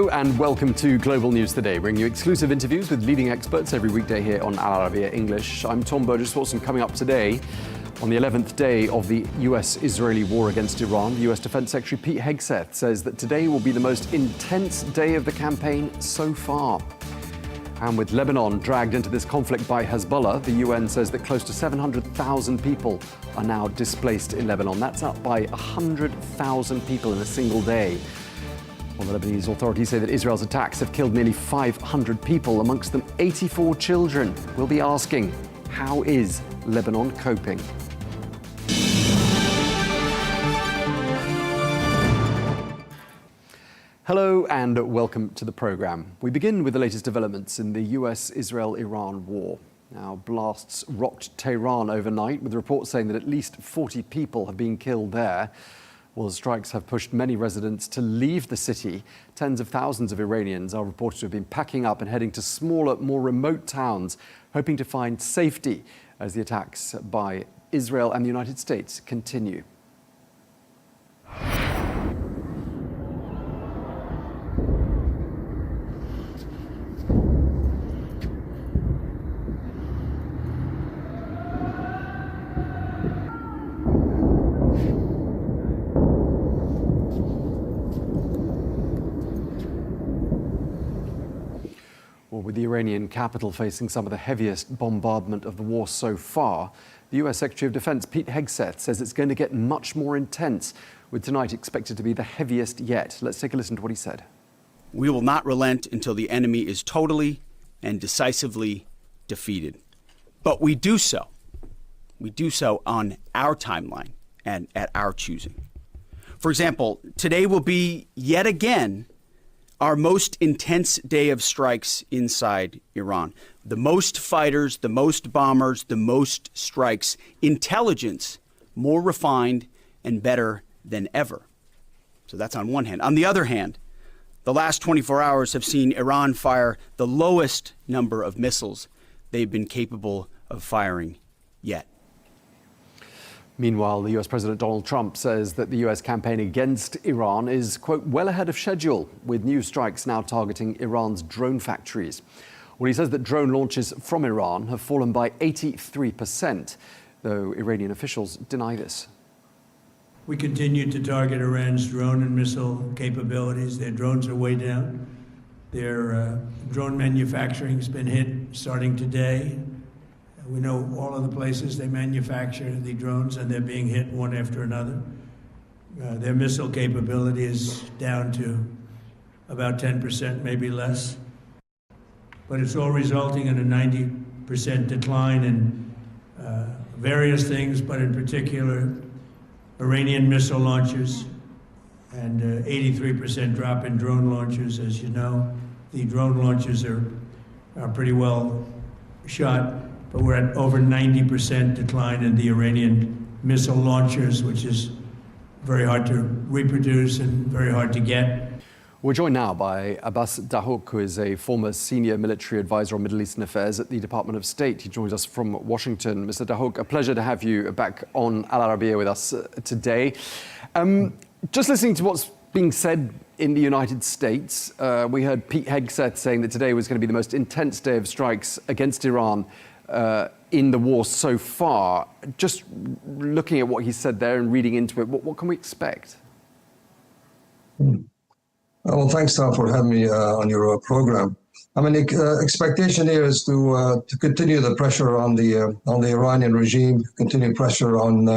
Hello and welcome to Global News Today, bringing you exclusive interviews with leading experts every weekday here on Arabiya English. I'm Tom Burges Watson. Coming up today, on the 11th day of the US-Israeli war against Iran, the US Defense Secretary Pete Hegseth says that today will be the most intense day of the campaign so far. And with Lebanon dragged into this conflict by Hezbollah, the UN says that close to 700,000 people are now displaced in Lebanon. That's up by 100,000 people in a single day. Well, the Lebanese authorities say that Israel's attacks have killed nearly 500 people, amongst them 84 children. We'll be asking, how is Lebanon coping? Hello and welcome to the programme. We begin with the latest developments in the US-Israel-Iran war. Now, blasts rocked Tehran overnight, with reports saying that at least 40 people have been killed there. Well, the strikes have pushed many residents to leave the city. Tens of thousands of Iranians are reported to have been packing up and heading to smaller, more remote towns, hoping to find safety as the attacks by Israel and the United States continue. With the Iranian capital facing some of the heaviest bombardment of the war so far, the US Secretary of Defense Pete Hegseth says it's going to get much more intense, with tonight expected to be the heaviest yet. Let's take a listen to what he said. We will not relent until the enemy is totally and decisively defeated. But we do so. We do so on our timeline and at our choosing. For example, today will be yet again our most intense day of strikes inside Iran. The most fighters, the most bombers, the most strikes. Intelligence more refined and better than ever. So that's on one hand. On the other hand, the last 24 hours have seen Iran fire the lowest number of missiles they've been capable of firing yet. Meanwhile, the US President Donald Trump says that the US campaign against Iran is, quote, well ahead of schedule, with new strikes now targeting Iran's drone factories. Well, he says that drone launches from Iran have fallen by 83%, though Iranian officials deny this. We continue to target Iran's drone and missile capabilities. Their drones are way down. Their drone manufacturing has been hit starting today. We know all of the places they manufacture the drones, and they're being hit one after another. Their missile capability is down to about 10%, maybe less. But it's all resulting in a 90% decline in various things, but in particular, Iranian missile launches, and 83% drop in drone launches. As you know, the drone launches are pretty well shot. But we're at over 90% decline in the Iranian missile launchers, which is very hard to reproduce and very hard to get. We're joined now by Abbas Dahouk, who is a former senior military advisor on Middle Eastern affairs at the Department of State. He joins us from Washington. Mr. Dahouk, a pleasure to have you back on Al Arabiya with us today. Just listening to what's being said in the United States, we heard Pete Hegseth saying that today was going to be the most intense day of strikes against Iran in the war so far. Just looking at what he said there and reading into it, what can we expect? Well, thanks, Tom, for having me on your program. I mean, the expectation here is to continue the pressure on the Iranian regime, continue pressure on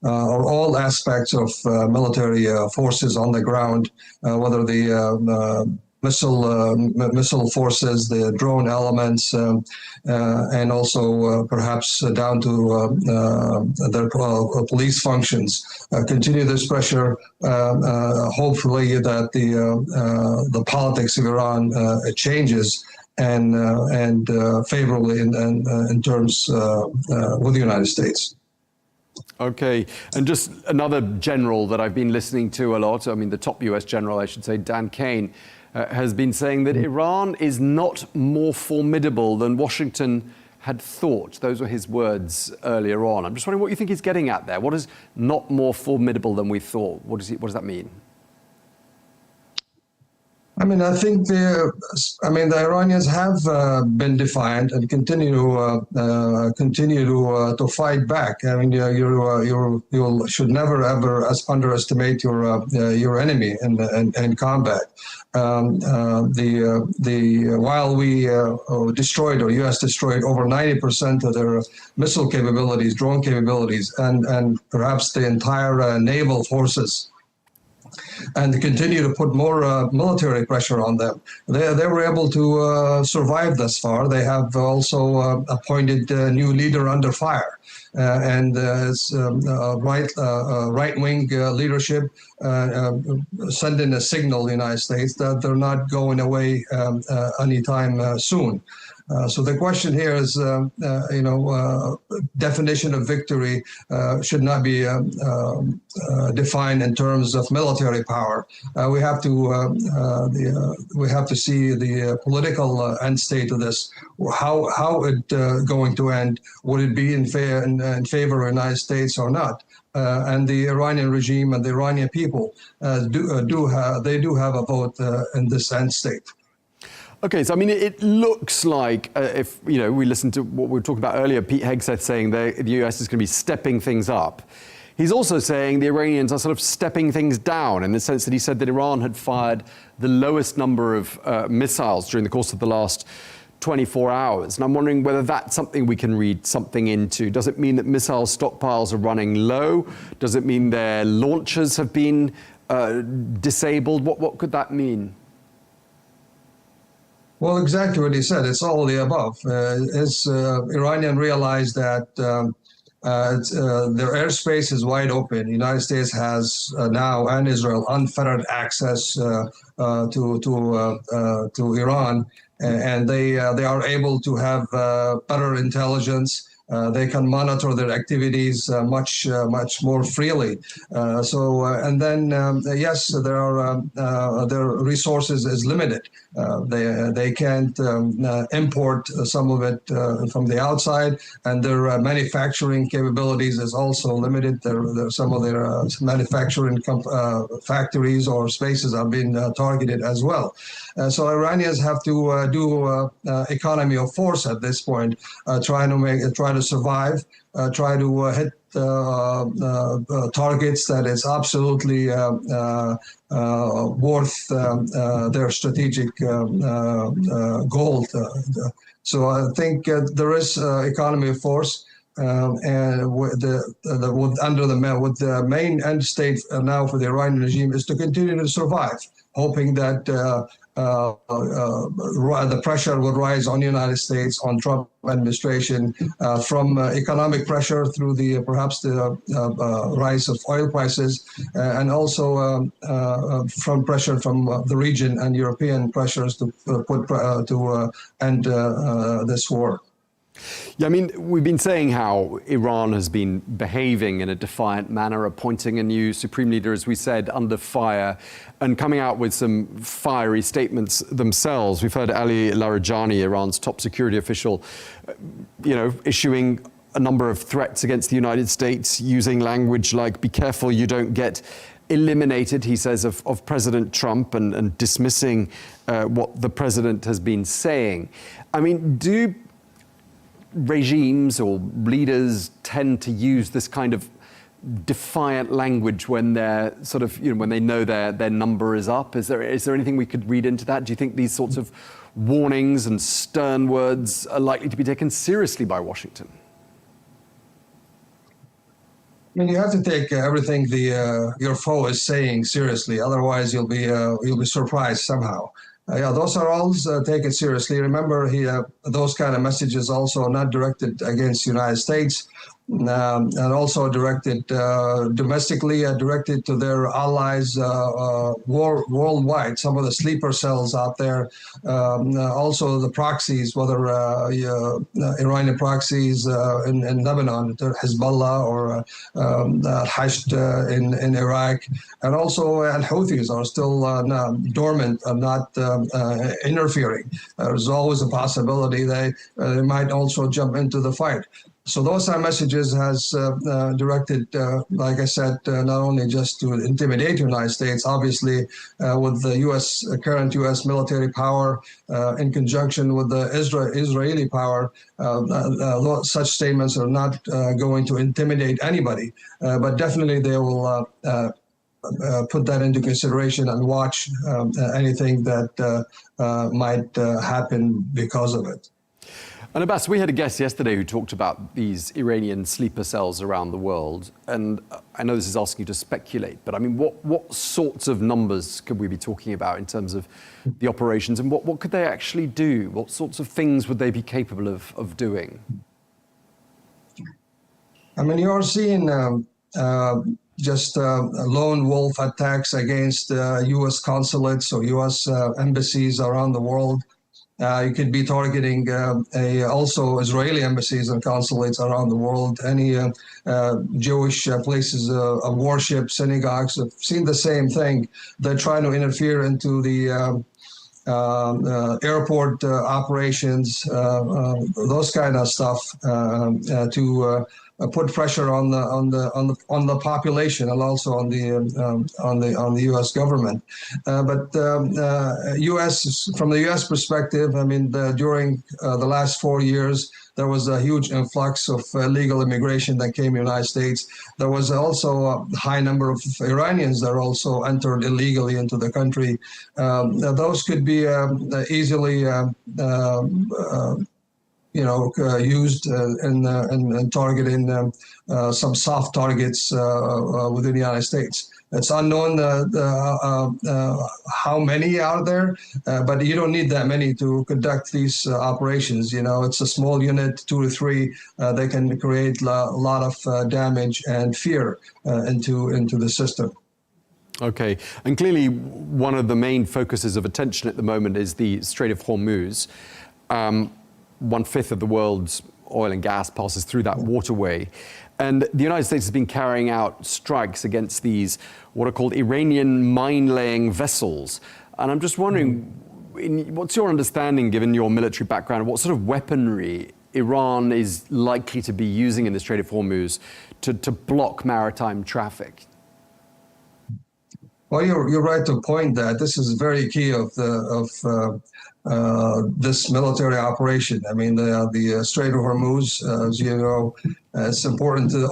all aspects of military forces on the ground, whether the missile forces, the drone elements, and also perhaps down to their police functions. Continue this pressure, hopefully that the politics of Iran changes and favorably in terms with the United States. Okay, and just another general that I've been listening to a lot, I mean the top US general, I should say, Dan Kane, has been saying that Iran is not more formidable than Washington had thought. Those were his words earlier on. I'm just wondering what you think he's getting at there. What is not more formidable than we thought? What does that mean? I mean, I think the Iranians have been defiant and continue to fight back. I mean, you should never ever underestimate your enemy in combat. While we destroyed, or U.S. destroyed, over 90% of their missile capabilities, drone capabilities, and perhaps the entire naval forces, and continue to put more military pressure on them. They were able to survive thus far. They have also appointed a new leader under fire. And right-wing leadership sending a signal to the United States that they're not going away anytime soon. So the question here is, definition of victory should not be defined in terms of military power. We have to see the political end state of this. How it going to end? Would it be in favor of the United States or not? And the Iranian regime and the Iranian people do have a vote in this end state. Okay, so I mean, it looks like if we listen to what we were talking about earlier, Pete Hegseth saying the US is going to be stepping things up. He's also saying the Iranians are sort of stepping things down in the sense that he said that Iran had fired the lowest number of missiles during the course of the last 24 hours. And I'm wondering whether that's something we can read something into. Does it mean that missile stockpiles are running low? Does it mean their launchers have been disabled? What could that mean? Well, exactly what he said. It's all of the above. Iranian realized that their airspace is wide open. The United States has now, and Israel, unfettered access to Iran, and they are able to have better intelligence. They can monitor their activities much more freely. And then yes, their resources is limited. They can't import some of it from the outside, and their manufacturing capabilities is also limited. Some of their manufacturing factories or spaces are being targeted as well. So Iranians have to do economy of force at this point, try to survive, try to hit targets that is absolutely worth their strategic goal. So I think there is economy of force, and with the main end state now for the Iranian regime is to continue to survive, hoping that the pressure would rise on the United States, on Trump administration, from economic pressure through perhaps the rise of oil prices, and also from pressure from the region and European pressures to end this war. Yeah, I mean, we've been saying how Iran has been behaving in a defiant manner, appointing a new supreme leader, as we said, under fire, and coming out with some fiery statements themselves. We've heard Ali Larijani, Iran's top security official, issuing a number of threats against the United States, using language like, be careful you don't get eliminated, he says, of President Trump, and dismissing what the president has been saying. I mean, do regimes or leaders tend to use this kind of defiant language when they're sort of, when they know their number is up? Is there anything we could read into that? Do you think these sorts of warnings and stern words are likely to be taken seriously by Washington? I mean, you have to take everything your foe is saying seriously. Otherwise, you'll be surprised somehow. Those are all taken seriously. Remember, those kind of messages also are not directed against the United States, and also directed domestically, directed to their allies worldwide. Some of the sleeper cells out there, also the proxies, whether Iranian proxies in Lebanon, Hezbollah, or Hasht in Iraq, and also Al-Houthis are still dormant and not interfering. There's always a possibility they might also jump into the fight. So those are messages has directed, like I said, not only just to intimidate the United States, obviously with the current U.S. military power in conjunction with the Israeli power, such statements are not going to intimidate anybody, but definitely they will put that into consideration and watch anything that might happen because of it. And Abbas, we had a guest yesterday who talked about these Iranian sleeper cells around the world. And I know this is asking you to speculate, but I mean, what sorts of numbers could we be talking about in terms of the operations, and what could they actually do? What sorts of things would they be capable of doing? I mean, you're seeing just lone wolf attacks against U.S. consulates or U.S. embassies around the world. You could be targeting also Israeli embassies and consulates around the world. Any Jewish places of worship, synagogues, have seen the same thing. They're trying to interfere into the airport operations, those kind of stuff, to put pressure on the population and also on the U.S. government. But U.S. from the U.S. perspective, I mean, during the last 4 years, there was a huge influx of illegal immigration that came to the United States. There was also a high number of Iranians that also entered illegally into the country. Those could be easily used in targeting some soft targets within the United States. It's unknown how many are there, but you don't need that many to conduct these operations. You know, it's a small unit, 2 to 3. They can create a lot of damage and fear into the system. Okay, and clearly one of the main focuses of attention at the moment is the Strait of Hormuz. 1/5 of the world's oil and gas passes through that waterway. And the United States has been carrying out strikes against these, what are called Iranian mine-laying vessels. And I'm just wondering, what's your understanding, given your military background, what sort of weaponry Iran is likely to be using in the Strait of Hormuz to block maritime traffic? Well, you're right to point that this is very key of this military operation. I mean, the Strait of Hormuz, as you know, it's important to the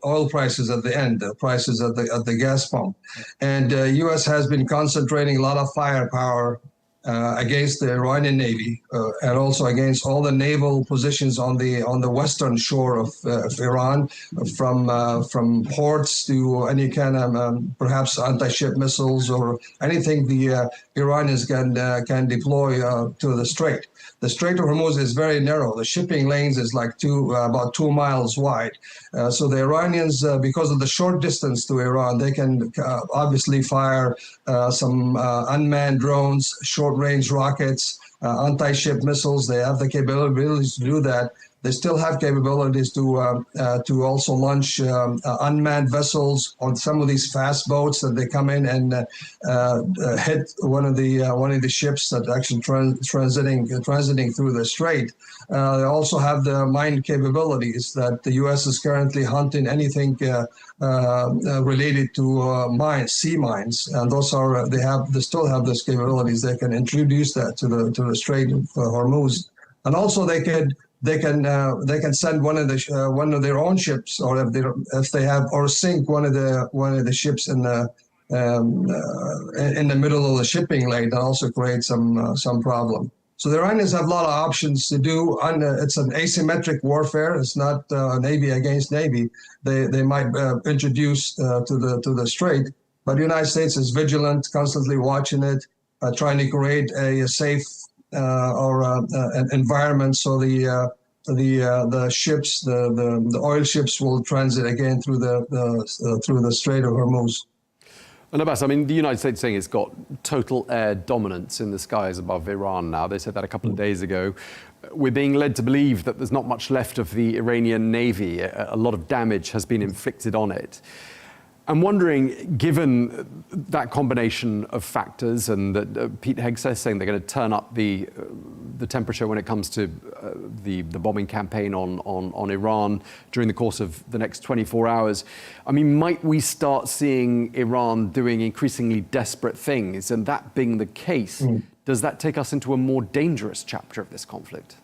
oil prices at the end, the prices at the gas pump, and U.S. has been concentrating a lot of firepower against the Iranian Navy and also against all the naval positions on the western shore of Iran, from ports to any kind of perhaps anti-ship missiles or anything the Iranians can deploy to the strait. The Strait of Hormuz is very narrow. The shipping lanes is like about 2 miles wide. So the Iranians, because of the short distance to Iran, they can obviously fire some unmanned drones, short-range rockets, anti-ship missiles. They have the capabilities to do that. They still have capabilities to also launch unmanned vessels on some of these fast boats that they come in and hit one of the ships that actually transiting through the strait. They also have the mine capabilities that the U.S. is currently hunting anything related to mines, sea mines, and those are they still have those capabilities. They can introduce that to the Strait of Hormuz, and also they can send one of their own ships, or if they have, or sink one of the ships in the middle of the shipping lane, and also create some problem. So the Iranians have a lot of options to do. It's an asymmetric warfare. It's not Navy against Navy. They might introduce to the strait, but the United States is vigilant, constantly watching it, trying to create a safe an environment so the ships, the oil ships, will transit again through the Strait of Hormuz. And Abbas, I mean, the United States saying it's got total air dominance in the skies above Iran now. They said that a couple of days ago. We're being led to believe that there's not much left of the Iranian Navy. A lot of damage has been inflicted on it. I'm wondering, given that combination of factors, and that Pete Hegseth saying they're going to turn up the temperature when it comes to the bombing campaign on Iran during the course of the next 24 hours, I mean, might we start seeing Iran doing increasingly desperate things? And that being the case, does that take us into a more dangerous chapter of this conflict?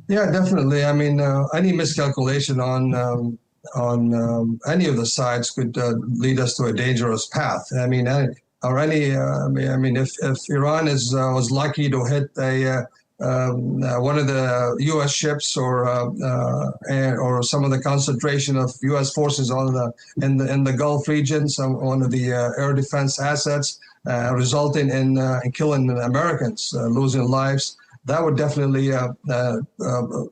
Yeah, definitely. I mean, any miscalculation on any of the sides could lead us to a dangerous path. I mean, if Iran was lucky to hit one of the U.S. ships or some of the concentration of U.S. forces in the Gulf region, one of the air defense assets, resulting in killing Americans, losing lives, that would definitely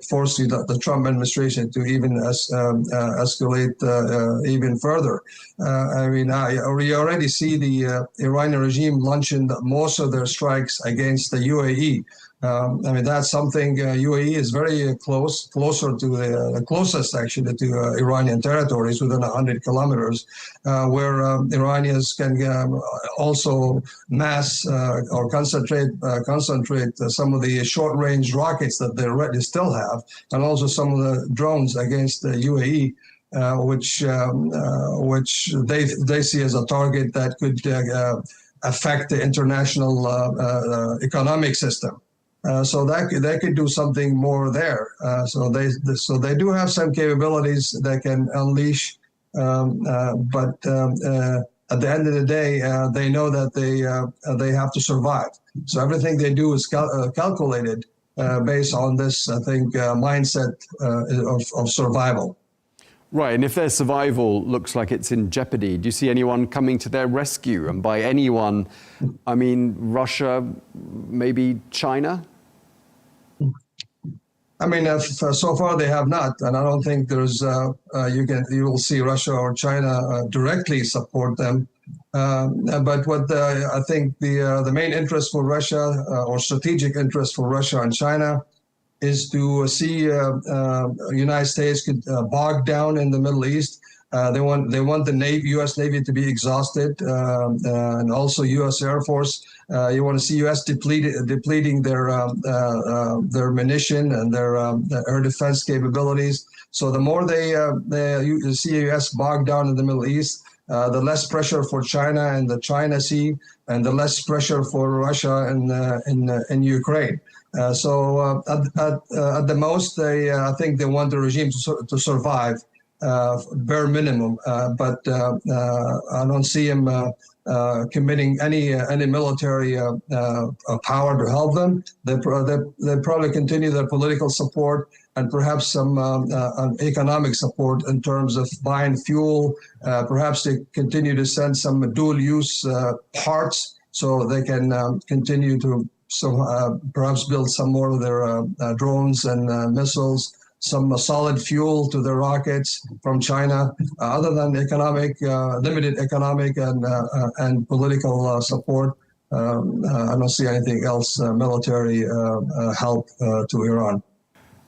force the Trump administration to even escalate even further. We already see the Iranian regime launching most of their strikes against the UAE. That's something UAE is very closer to the closest actually to Iranian territories within 100 kilometers, where Iranians can also mass or concentrate some of the short-range rockets that they already still have, and also some of the drones against the UAE. Which they see as a target that could affect the international economic system. So they could do something more there. So they do have some capabilities that can unleash, but at the end of the day, they know that they have to survive. So everything they do is calculated based on this, I think, mindset of survival. Right, and if their survival looks like it's in jeopardy, do you see anyone coming to their rescue? And by anyone, I mean Russia, maybe China? So far they have not, and I don't think there's you will see Russia or China directly support them. But what I think the main interest for Russia or strategic interest for Russia and China is to see United States could bog down in the Middle East. They want the U.S. Navy to be exhausted, and also U.S. Air Force. You want to see U.S. depleting their munition and their air defense capabilities. So the more you see U.S. bogged down in the Middle East, the less pressure for China and the China Sea, and the less pressure for Russia in Ukraine. So at the most, I think they want the regime to survive, bare minimum. But I don't see him committing any military power to help them. They probably continue their political support and perhaps some economic support in terms of buying fuel. Perhaps they continue to send some dual-use parts so they can continue to perhaps build some more of their drones and missiles, some solid fuel to their rockets from China. Other than limited economic and political support, I don't see anything else military help to Iran.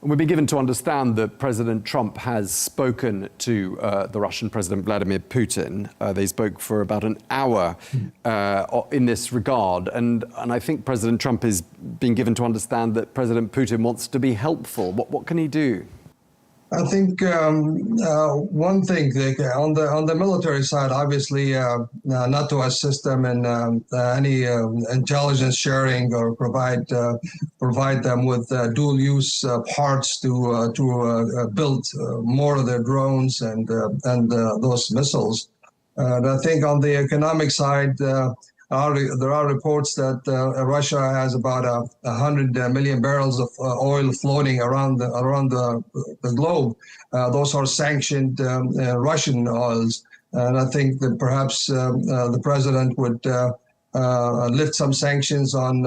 We've been given to understand that President Trump has spoken to the Russian President Vladimir Putin. They spoke for about an hour in this regard. And I think President Trump is being given to understand that President Putin wants to be helpful. What can he do? I think one thing on the military side, obviously, not to assist them in any intelligence sharing or provide them with dual-use parts to build more of their drones and those missiles. And I think on the economic side, there are reports that Russia has about 100 million barrels of oil floating around the globe. Those are sanctioned Russian oils, and I think that perhaps the president would lift some sanctions on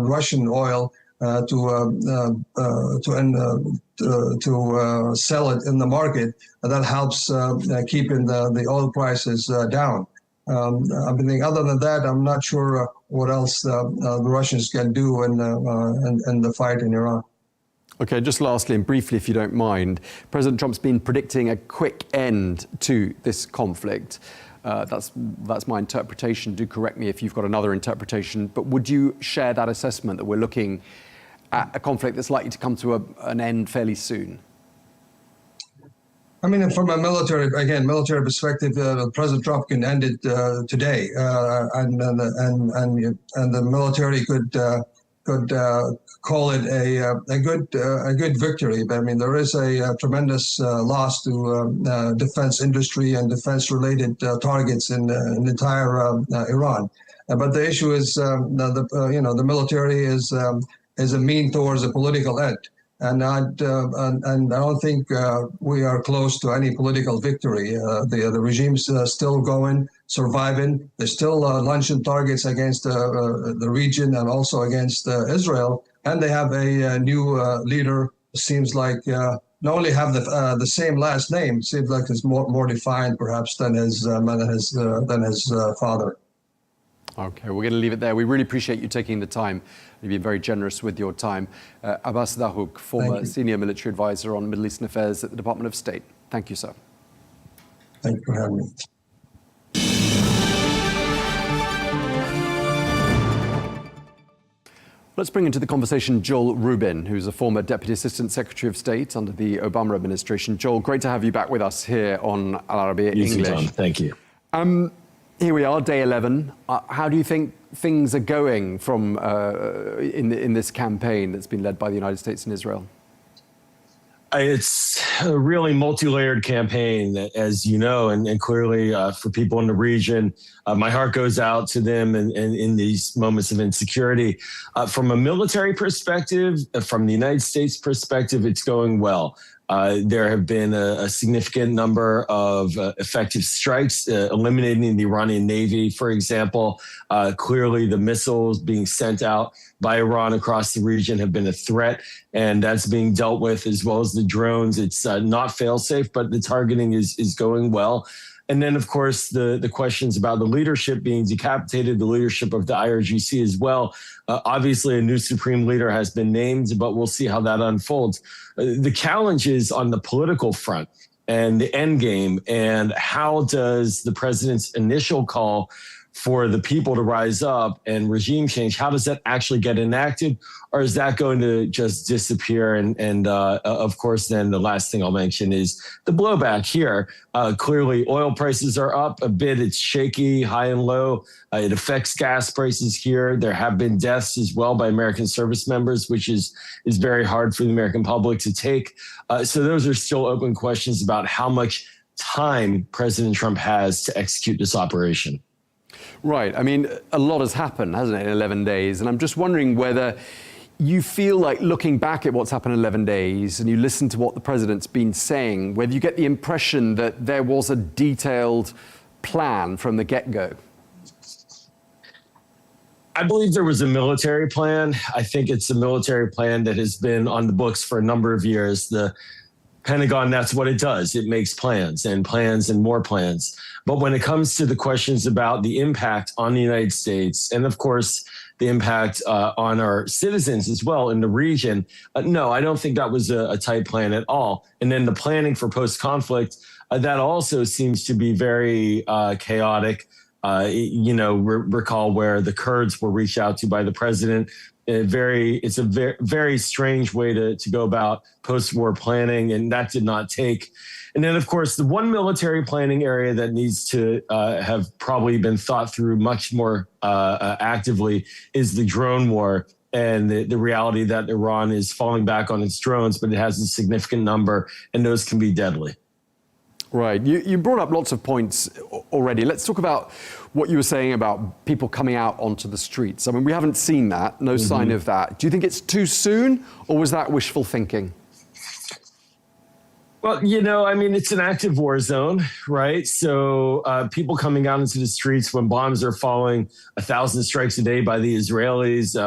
Russian oil to sell it in the market. That helps keeping the oil prices down. Other than that, I'm not sure what else the Russians can do in the fight in Iran. Okay, just lastly and briefly, if you don't mind, President Trump's been predicting a quick end to this conflict. That's my interpretation. Do correct me if you've got another interpretation. But would you share that assessment that we're looking at a conflict that's likely to come to an end fairly soon? I mean, from a military perspective, President Trump can end it today, and the military could call it a good victory. But I mean, there is a tremendous loss to defense industry and defense-related targets in the entire Iran. But the issue is, the military is a mean towards a political end. And I don't think we are close to any political victory. The regime's still going, surviving. There's still launching targets against the region and also against Israel. And they have a new leader. Seems like not only have the same last name, seems like it's more defined perhaps than his father. Okay, we're going to leave it there. We really appreciate you taking the time. You've been very generous with your time. Abbas Dahouk, former senior military advisor on Middle Eastern affairs at the Department of State. Thank you, sir. Thank you for having me. Let's bring into the conversation Joel Rubin, who's a former Deputy Assistant Secretary of State under the Obama administration. Joel, great to have you back with us here on Arabiya English. Tom. Thank you. Here we are, day 11. How do you think things are going from in this campaign that's been led by the United States and Israel? It's a really multi-layered campaign, as you know, and clearly for people in the region, my heart goes out to them in these moments of insecurity. From a military perspective, from the United States perspective, it's going well. There have been a significant number of effective strikes, eliminating the Iranian Navy, for example. Clearly, the missiles being sent out by Iran across the region have been a threat, and that's being dealt with, as well as the drones. It's not fail-safe, but the targeting is going well. And then, of course, the questions about the leadership being decapitated, the leadership of the IRGC as well. Obviously, a new supreme leader has been named, but we'll see how that unfolds. The challenge is on the political front and the endgame, and how does the president's initial call for the people to rise up and regime change, how does that actually get enacted? Or is that going to just disappear? And of course, then the last thing I'll mention is the blowback here. Clearly, oil prices are up a bit. It's shaky, high and low. It affects gas prices here. There have been deaths as well by American service members, which is very hard for the American public to take. So those are still open questions about how much time President Trump has to execute this operation. Right. I mean, a lot has happened, hasn't it, in 11 days? And I'm just wondering whether you feel like, looking back at what's happened in 11 days and you listen to what the president's been saying, whether you get the impression that there was a detailed plan from the get-go. I believe there was a military plan. I think it's a military plan that has been on the books for a number of years. The Pentagon, that's what it does. It makes plans and plans and more plans. But when it comes to the questions about the impact on the United States, and of course, the impact on our citizens as well in the region, no, I don't think that was a tight plan at all. And then the planning for post-conflict, that also seems to be very chaotic. Recall where the Kurds were reached out to by the president. It's a very strange way to go about post-war planning, and that did not take. And then, of course, the one military planning area that needs to have probably been thought through much more actively is the drone war, and the reality that Iran is falling back on its drones, but it has a significant number, and those can be deadly. Right. You brought up lots of points already. Let's talk about what you were saying about people coming out onto the streets. I mean, we haven't seen that, no sign of that. Do you think it's too soon, or was that wishful thinking? Well, it's an active war zone, right? So people coming out into the streets when bombs are falling, 1,000 strikes a day by the Israelis,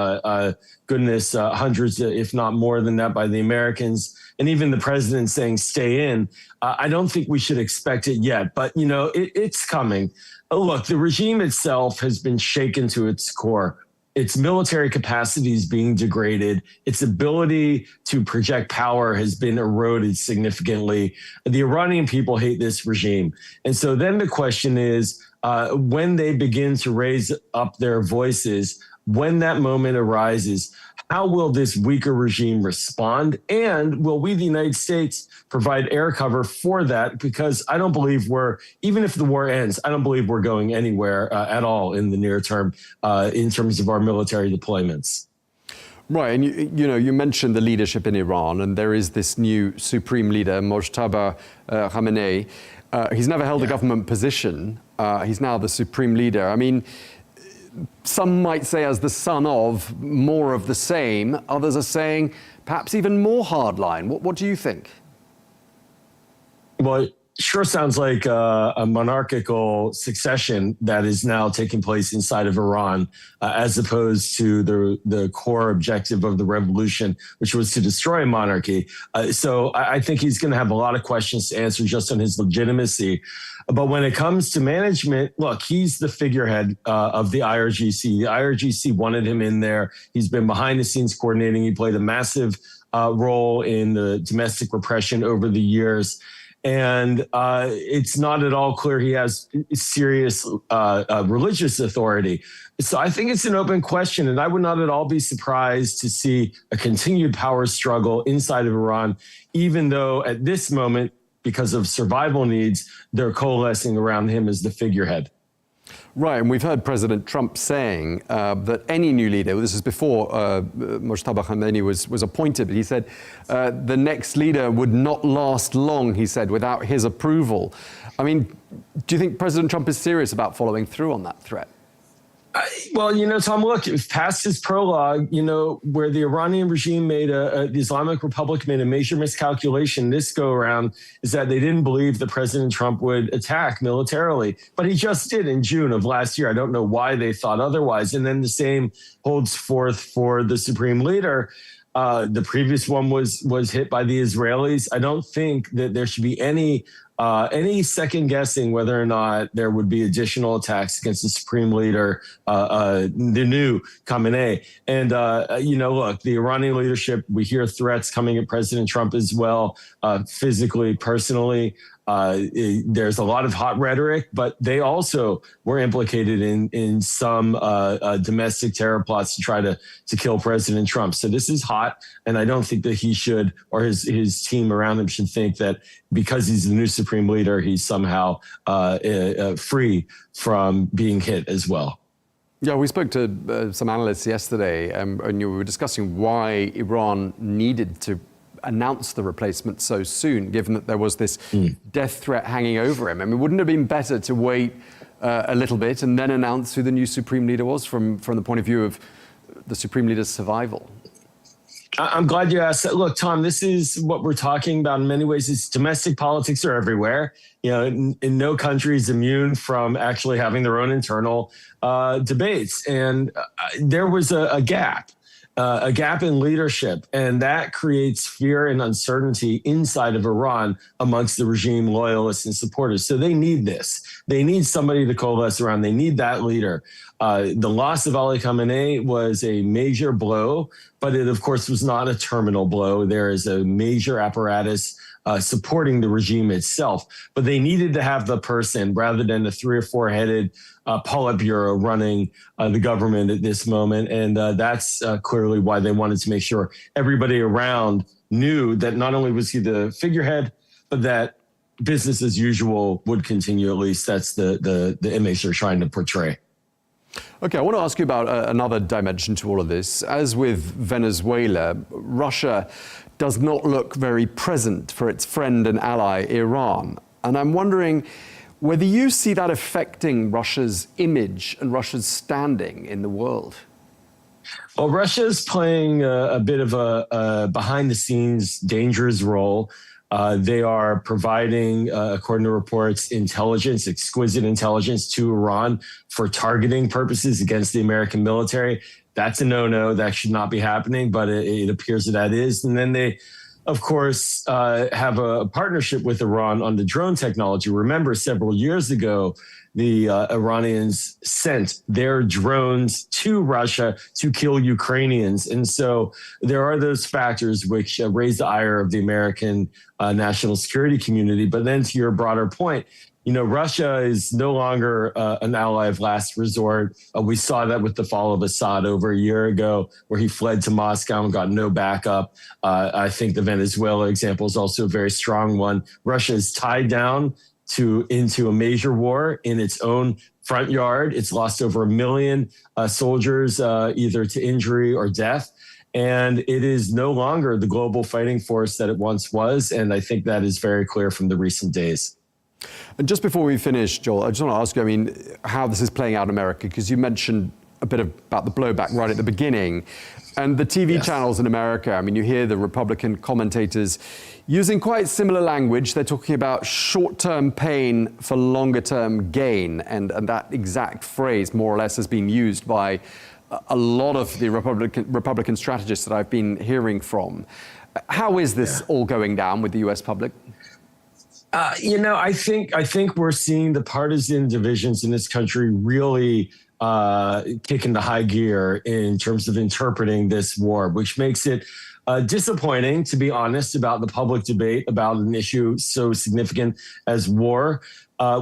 hundreds, if not more than that, by the Americans, and even the president saying stay in. I don't think we should expect it yet, but, it's coming. Look, the regime itself has been shaken to its core. its military capacity is being degraded. Its ability to project power has been eroded significantly. The Iranian people hate this regime. And so then the question is, when they begin to raise up their voices, when that moment arises, how will this weaker regime respond? And will we, the United States, provide air cover for that? Because I don't believe even if the war ends, I don't believe we're going anywhere at all in the near term in terms of our military deployments. Right, and you mentioned the leadership in Iran, and there is this new supreme leader, Mojtaba Khamenei. He's never held a government position. He's now the supreme leader. I mean, some might say as the son of more of the same. Others are saying perhaps even more hardline. What do you think? Well, it sure sounds like a monarchical succession that is now taking place inside of Iran, as opposed to the core objective of the revolution, which was to destroy monarchy. So I think he's going to have a lot of questions to answer just on his legitimacy. But when it comes to management, look, he's the figurehead of the IRGC. The IRGC wanted him in there. He's been behind the scenes coordinating. He played a massive role in the domestic repression over the years. And it's not at all clear he has serious religious authority. So I think it's an open question, and I would not at all be surprised to see a continued power struggle inside of Iran, even though at this moment, because of survival needs, they're coalescing around him as the figurehead. Right, and we've heard President Trump saying that any new leader, this is before Mojtaba Khamenei was appointed, but he said the next leader would not last long, he said, without his approval. I mean, do you think President Trump is serious about following through on that threat? Well, Tom, look, past his prologue, where the Iranian regime the Islamic Republic made a major miscalculation this go around, is that they didn't believe that President Trump would attack militarily. But he just did in June of last year. I don't know why they thought otherwise. And then the same holds forth for the supreme leader. The previous one was hit by the Israelis. I don't think that there should be any second guessing whether or not there would be additional attacks against the supreme leader, the new Khamenei. And, look, the Iranian leadership, we hear threats coming at President Trump as well, physically, personally. There's a lot of hot rhetoric, but they also were implicated in some domestic terror plots to try to kill President Trump. So this is hot, and I don't think that he should, or his team around him should think that because he's the new supreme leader, he's somehow free from being hit as well. Yeah, we spoke to some analysts yesterday, and you were discussing why Iran needed to announce the replacement so soon, given that there was this death threat hanging over him. I mean, wouldn't it have been better to wait a little bit and then announce who the new supreme leader was from the point of view of the supreme leader's survival? I'm glad you asked that. Look, Tom, this is what we're talking about in many ways. It's domestic politics are everywhere. In no country is immune from actually having their own internal debates. And there was a gap in leadership, and that creates fear and uncertainty inside of Iran amongst the regime loyalists and supporters. So they need this. They need somebody to coalesce around. They need that leader. The loss of Ali Khamenei was a major blow, but it, of course, was not a terminal blow. There is a major apparatus supporting the regime itself, but they needed to have the person rather than the 3 or 4 headed Politburo running the government at this moment. And that's clearly why they wanted to make sure everybody around knew that not only was he the figurehead, but that business as usual would continue. At least that's the image they're trying to portray. Okay, I want to ask you about another dimension to all of this. As with Venezuela, Russia does not look very present for its friend and ally, Iran. And I'm wondering whether you see that affecting Russia's image and Russia's standing in the world. Well, Russia is playing a bit of a behind-the-scenes dangerous role. They are providing, according to reports, exquisite intelligence to Iran for targeting purposes against the American military. That's a no-no. That should not be happening, but it appears that is. And then they of course, have a partnership with Iran on the drone technology. Remember, several years ago, the Iranians sent their drones to Russia to kill Ukrainians. And so there are those factors which raise the ire of the American national security community. But then to your broader point, you know, Russia is no longer an ally of last resort. We saw that with the fall of Assad over a year ago, where he fled to Moscow and got no backup. I think the Venezuela example is also a very strong one. Russia is tied down into a major war in its own front yard. It's lost over 1 million soldiers, either to injury or death. And it is no longer the global fighting force that it once was. And I think that is very clear from the recent days. And just before we finish, Joel, I just want to ask you, I mean, how this is playing out in America, because you mentioned a bit about the blowback right at the beginning. And the TV channels in America, I mean, you hear the Republican commentators using quite similar language. They're talking about short-term pain for longer-term gain. And that exact phrase, more or less, has been used by a lot of the Republican strategists that I've been hearing from. How is this all going down with the U.S. public? You know, I think we're seeing the partisan divisions in this country really kick into high gear in terms of interpreting this war, which makes it disappointing, to be honest, about the public debate about an issue so significant as war.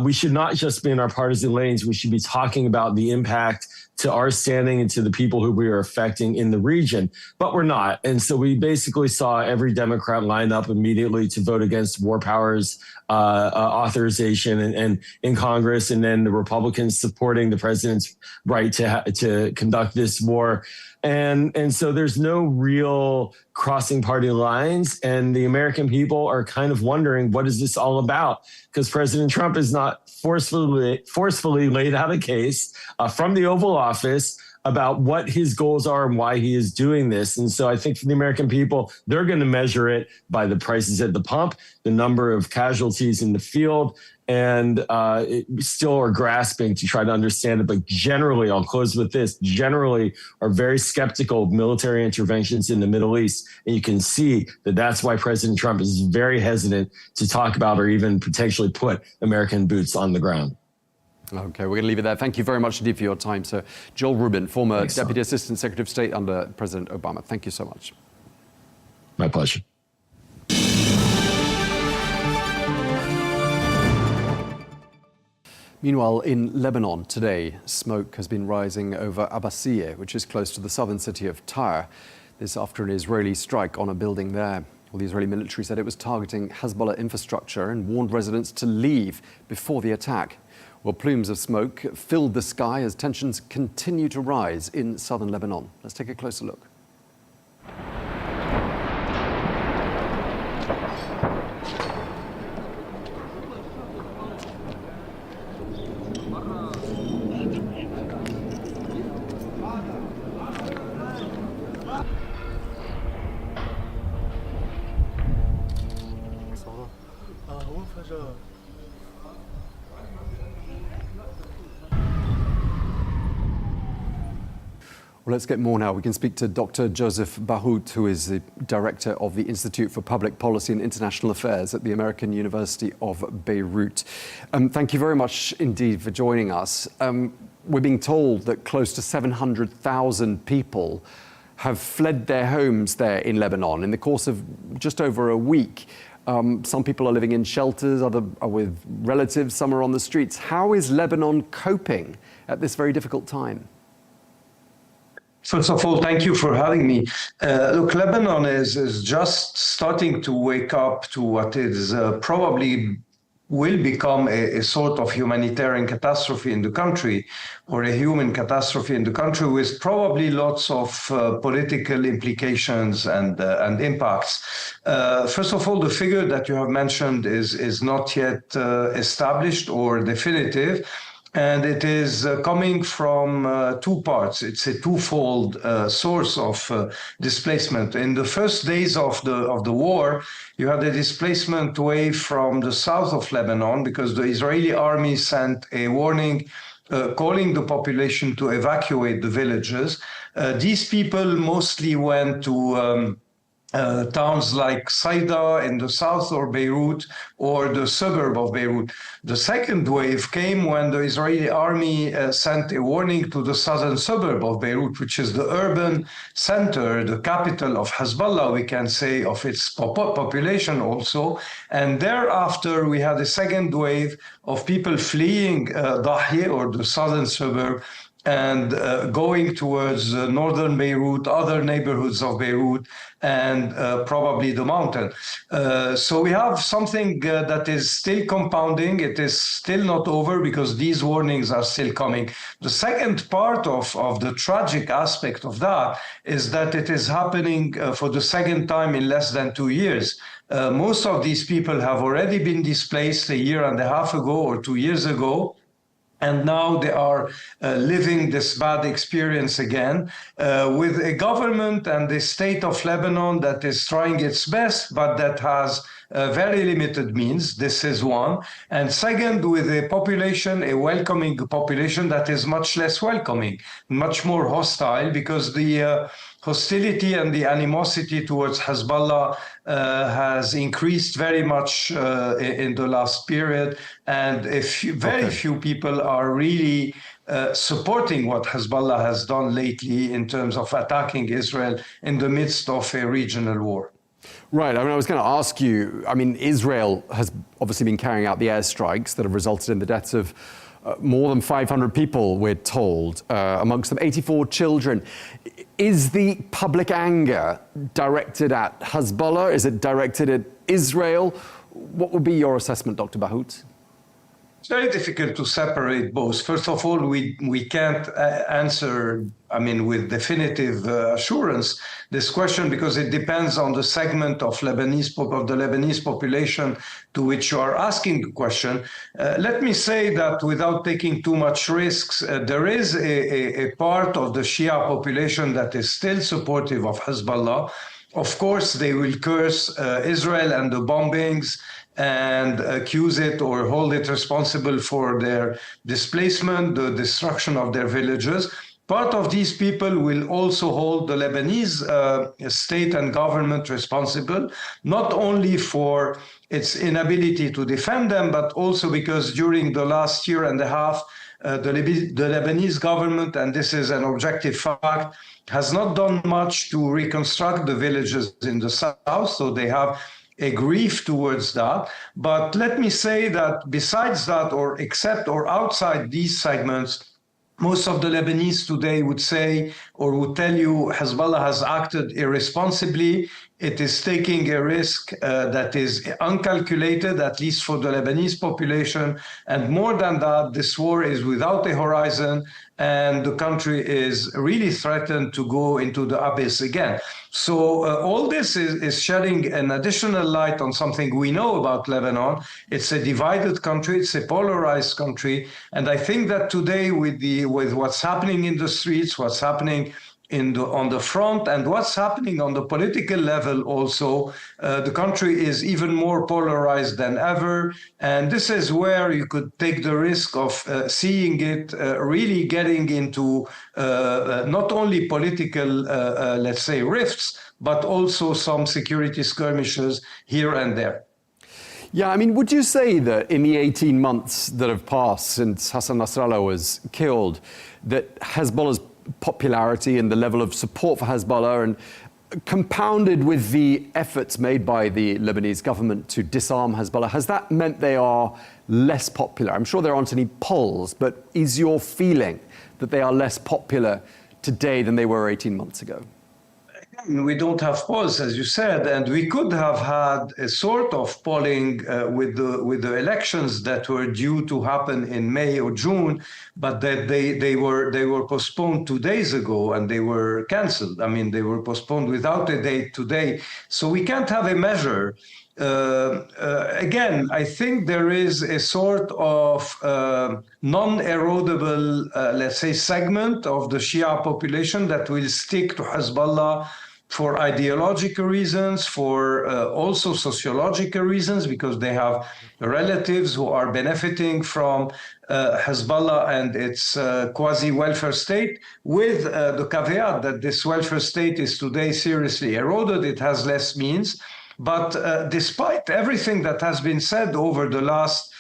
We should not just be in our partisan lanes. We should be talking about the impact to our standing and to the people who we are affecting in the region, but we're not. And so we basically saw every Democrat line up immediately to vote against war powers authorization and in Congress, and then the Republicans supporting the president's right to conduct this war. And so there's no real crossing party lines, and the American people are kind of wondering, what is this all about? Because President Trump has not forcefully laid out a case from the Oval Office about what his goals are and why he is doing this. And so I think for the American people, they're going to measure it by the prices at the pump, the number of casualties in the field, and still are grasping to try to understand it. But generally, I'll close with this, generally are very skeptical of military interventions in the Middle East. And you can see that that's why President Trump is very hesitant to talk about or even potentially put American boots on the ground. Okay, we're going to leave it there. Thank you very much indeed for your time, sir. Joel Rubin, former Deputy Assistant Secretary of State under President Obama. Thank you so much. My pleasure. Meanwhile, in Lebanon today, smoke has been rising over Abbasiyeh, which is close to the southern city of Tyre. This after an Israeli strike on a building there. Well, the Israeli military said it was targeting Hezbollah infrastructure and warned residents to leave before the attack. Well, plumes of smoke filled the sky as tensions continue to rise in southern Lebanon. Let's take a closer look. Well, let's get more now. We can speak to Dr. Joseph Bahout, who is the director of the Institute for Public Policy and International Affairs at the American University of Beirut. Thank you very much indeed for joining us. We're being told that close to 700,000 people have fled their homes there in Lebanon in the course of just over a week. Some people are living in shelters, others are with relatives, some are on the streets. How is Lebanon coping at this very difficult time? First of all, thank you for having me. Look, Lebanon is just starting to wake up to what is probably will become a sort of humanitarian catastrophe in the country, or a human catastrophe in the country, with probably lots of political implications and impacts. First of all, the figure that you have mentioned is not yet established or definitive. And it is coming from two parts. It's a twofold source of displacement. In the first days of the war, you had a displacement wave from the south of Lebanon because the Israeli army sent a warning calling the population to evacuate the villages. These people mostly went to towns like Saida in the south or Beirut or the suburb of Beirut. The second wave came when the Israeli army sent a warning to the southern suburb of Beirut, which is the urban center, the capital of Hezbollah, we can say, of its population also. And thereafter, we had a second wave of people fleeing Dahieh, or the southern suburb, and going towards northern Beirut, other neighborhoods of Beirut, and probably the mountain. So we have something that is still compounding. It is still not over because these warnings are still coming. The second part of the tragic aspect of that is that it is happening for the second time in less than 2 years. Most of these people have already been displaced a year and a half ago or 2 years ago. And now they are living this bad experience again with a government and the state of Lebanon that is trying its best, but that has very limited means. This is one. And second, with a population, a welcoming population that is much less welcoming, much more hostile, because the hostility and the animosity towards Hezbollah has increased very much in the last period, and very few people are really supporting what Hezbollah has done lately in terms of attacking Israel in the midst of a regional war. Right. I mean, I was going to ask you, I mean, Israel has obviously been carrying out the airstrikes that have resulted in the deaths of more than 500 people, we're told, amongst them 84 children. Is the public anger directed at Hezbollah? Is it directed at Israel? What would be your assessment, Dr. Bahout? It's very difficult to separate both. First of all, we can't answer, I mean, with definitive assurance this question, because it depends on the segment of the Lebanese population to which you are asking the question. Let me say that without taking too much risks, there is a part of the Shia population that is still supportive of Hezbollah. Of course, they will curse Israel and the bombings and accuse it or hold it responsible for their displacement, the destruction of their villages. Part of these people will also hold the Lebanese state and government responsible, not only for its inability to defend them, but also because during the last year and a half, the Lebanese government, and this is an objective fact, has not done much to reconstruct the villages in the south, so they have a grief towards that. But let me say that besides that, or except or outside these segments, most of the Lebanese today would say or would tell you Hezbollah has acted irresponsibly. It is taking a risk that is uncalculated, at least for the Lebanese population. And more than that, this war is without a horizon, and the country is really threatened to go into the abyss again. So all this is shedding an additional light on something we know about Lebanon. It's a divided country, it's a polarized country. And I think that today with what's happening in the streets, what's happening on the front, and what's happening on the political level also, the country is even more polarized than ever. And this is where you could take the risk of seeing it really getting into not only political, let's say, rifts, but also some security skirmishes here and there. Yeah, I mean, would you say that in the 18 months that have passed since Hassan Nasrallah was killed, that Hezbollah's popularity and the level of support for Hezbollah, and compounded with the efforts made by the Lebanese government to disarm Hezbollah, has that meant they are less popular? I'm sure there aren't any polls, but is your feeling that they are less popular today than they were 18 months ago? We don't have polls, as you said, and we could have had a sort of polling with the elections that were due to happen in May or June, but that they were postponed 2 days ago and they were cancelled. I mean, they were postponed without a date today, so we can't have a measure. Again, I think there is a sort of non-erodable, let's say, segment of the Shia population that will stick to Hezbollah for ideological reasons, for also sociological reasons, because they have relatives who are benefiting from Hezbollah and its quasi-welfare state, with the caveat that this welfare state is today seriously eroded. It has less means. But despite everything that has been said over the last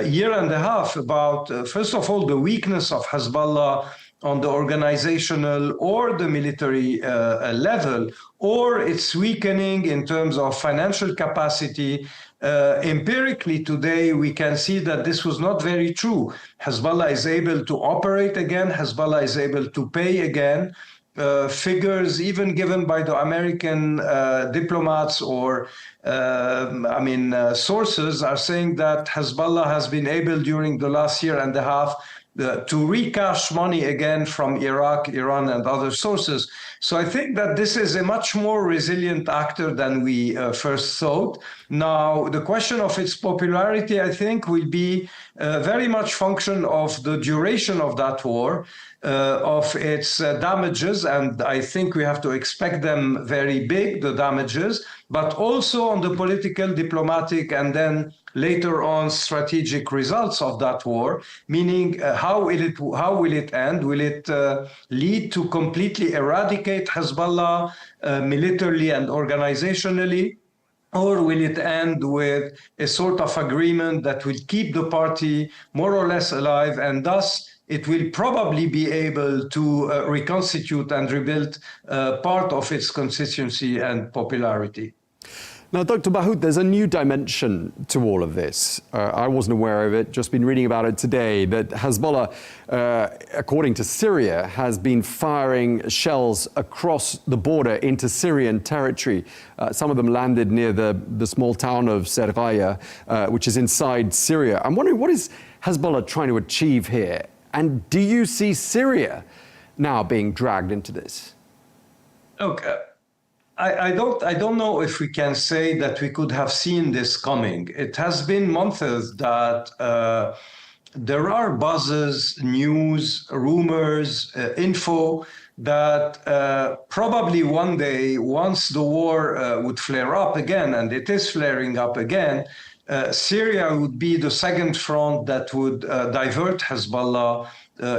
year and a half about, first of all, the weakness of Hezbollah on the organizational or the military level, or its weakening in terms of financial capacity, empirically today we can see that this was not very true. Hezbollah is able to operate again. Hezbollah is able to pay again. Figures even given by the American diplomats or sources are saying that Hezbollah has been able during the last year and a half to recash money again from Iraq, Iran, and other sources. So I think that this is a much more resilient actor than we first thought. Now, the question of its popularity, I think, will be very much function of the duration of that war, of its damages, and I think we have to expect them very big, the damages, but also on the political, diplomatic, and then later on strategic results of that war, meaning how will it end? Will it lead to completely eradicate Hezbollah militarily and organizationally? Or will it end with a sort of agreement that will keep the party more or less alive, and thus it will probably be able to reconstitute and rebuild part of its constituency and popularity? Now, Dr. Bahout, there's a new dimension to all of this. I wasn't aware of it, just been reading about it today, that Hezbollah, according to Syria, has been firing shells across the border into Syrian territory. Some of them landed near the small town of Seraya, which is inside Syria. I'm wondering, what is Hezbollah trying to achieve here? And do you see Syria now being dragged into this? Okay. I don't know if we can say that we could have seen this coming. It has been months that there are buzzes, news, rumors, info that probably one day, once the war would flare up again, and it is flaring up again, Syria would be the second front that would divert Hezbollah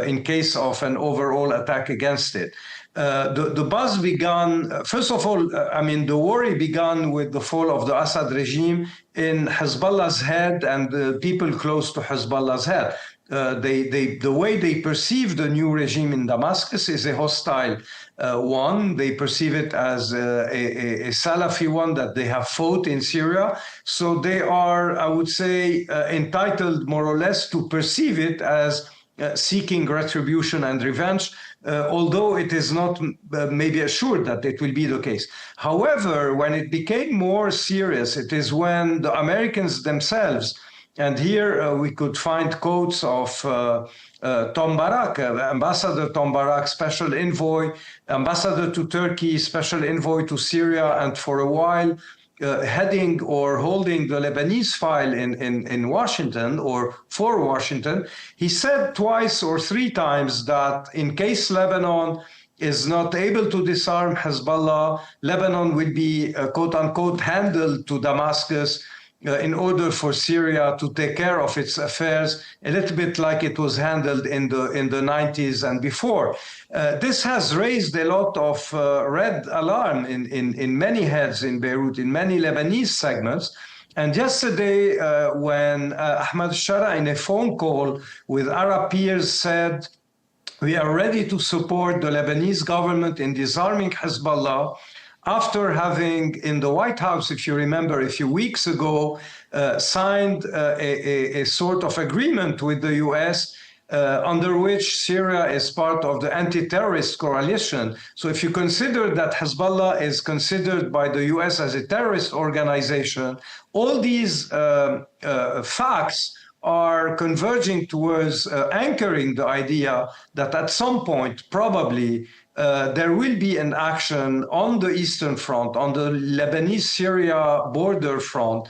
in case of an overall attack against it. The buzz began, first of all, the worry began with the fall of the Assad regime in Hezbollah's head and the people close to Hezbollah's head. The way they perceive the new regime in Damascus is a hostile one. They perceive it as a Salafi one that they have fought in Syria. So they are, I would say, entitled more or less to perceive it as seeking retribution and revenge, although it is not maybe assured that it will be the case. However, when it became more serious, it is when the Americans themselves, and here we could find quotes of Tom Barak, Ambassador Tom Barak, special envoy, ambassador to Turkey, special envoy to Syria, and for a while heading or holding the Lebanese file in Washington or for Washington. He said twice or three times that in case Lebanon is not able to disarm Hezbollah, Lebanon will be, quote unquote, handled to Damascus in order for Syria to take care of its affairs, a little bit like it was handled in the 90s and before. This has raised a lot of red alarm in many heads in Beirut, in many Lebanese segments. And yesterday, when Ahmad Shara, in a phone call with Arab peers, said, "We are ready to support the Lebanese government in disarming Hezbollah," after having in the White House, if you remember, a few weeks ago, signed a sort of agreement with the US under which Syria is part of the anti-terrorist coalition. So if you consider that Hezbollah is considered by the US as a terrorist organization, all these facts are converging towards anchoring the idea that at some point, probably, there will be an action on the Eastern Front, on the Lebanese-Syria border front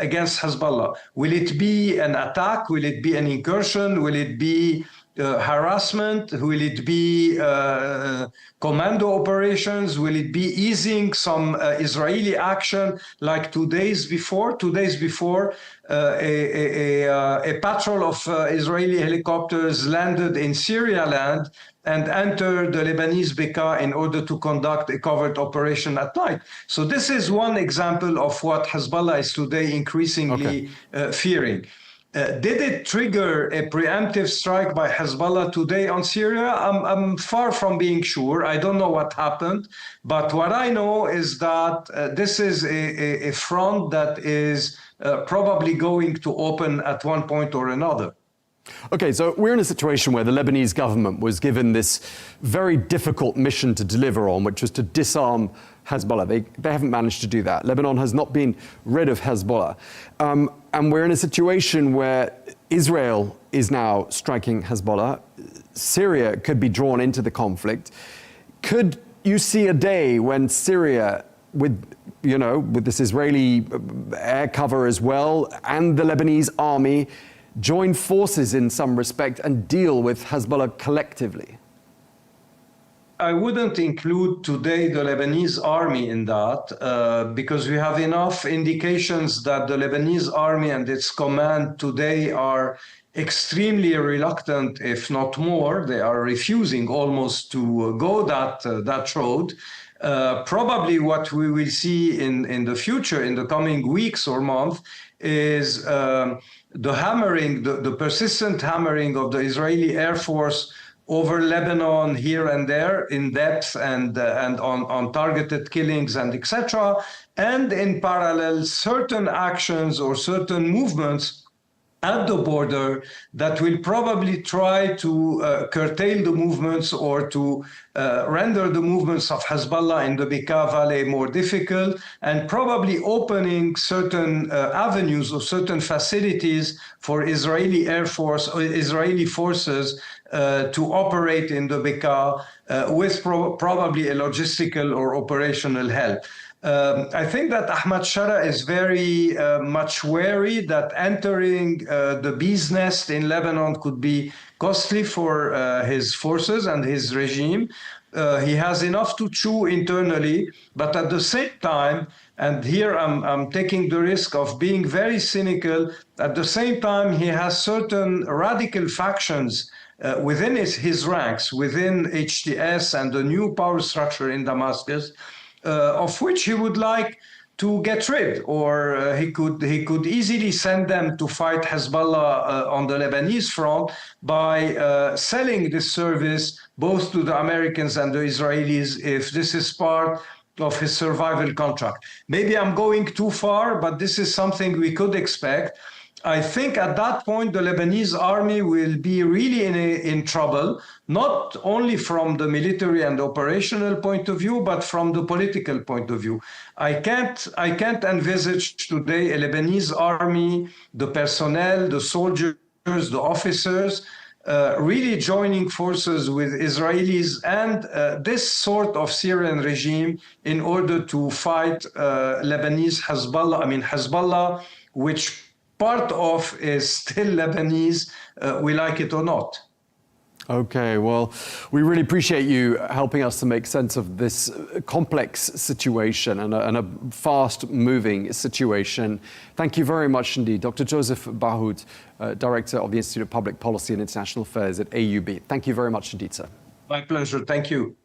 against Hezbollah. Will it be an attack? Will it be an incursion? Will it be harassment? Will it be commando operations? Will it be easing some Israeli action like 2 days before? 2 days before, a patrol of Israeli helicopters landed in Syria land and entered the Lebanese Bekaa in order to conduct a covert operation at night. So this is one example of what Hezbollah is today increasingly fearing. Did it trigger a preemptive strike by Hezbollah today on Syria? I'm far from being sure. I don't know what happened. But what I know is that this is a front that is probably going to open at one point or another. Okay, so we're in a situation where the Lebanese government was given this very difficult mission to deliver on, which was to disarm Hezbollah. They haven't managed to do that. Lebanon has not been rid of Hezbollah. And we're in a situation where Israel is now striking Hezbollah. Syria could be drawn into the conflict. Could you see a day when Syria, with this Israeli air cover as well, and the Lebanese army join forces in some respect and deal with Hezbollah collectively? I wouldn't include today the Lebanese army in that because we have enough indications that the Lebanese army and its command today are extremely reluctant, if not more. They are refusing almost to go that road. Probably what we will see in the future, in the coming weeks or months, is the hammering, the persistent hammering of the Israeli Air Force over Lebanon here and there in depth and on targeted killings and etc. And in parallel, certain actions or certain movements at the border that will probably try to curtail the movements or to render the movements of Hezbollah in the Bekaa Valley more difficult, and probably opening certain avenues or certain facilities for Israeli Air Force or Israeli forces to operate in the Bekaa with probably a logistical or operational help. I think that Ahmad Shara is very much wary that entering the bee's nest in Lebanon could be costly for his forces and his regime. He has enough to chew internally, but at the same time, and here I'm taking the risk of being very cynical, at the same time he has certain radical factions within his ranks, within HTS and the new power structure in Damascus, of which he would like to get rid, or he could easily send them to fight Hezbollah on the Lebanese front by selling this service both to the Americans and the Israelis if this is part of his survival contract. Maybe I'm going too far, but this is something we could expect. I think at that point, the Lebanese army will be really in trouble, not only from the military and operational point of view, but from the political point of view. I can't envisage today a Lebanese army, the personnel, the soldiers, the officers, really joining forces with Israelis and this sort of Syrian regime in order to fight Lebanese Hezbollah, which part of is still Lebanese, we like it or not. Okay, well, we really appreciate you helping us to make sense of this complex situation and a fast-moving situation. Thank you very much indeed. Dr. Joseph Bahoud, Director of the Institute of Public Policy and International Affairs at AUB. Thank you very much indeed, sir. My pleasure. Thank you.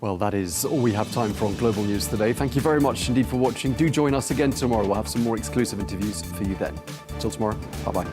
Well, that is all we have time for on Global News today. Thank you very much indeed for watching. Do join us again tomorrow. We'll have some more exclusive interviews for you then. Until tomorrow, bye-bye.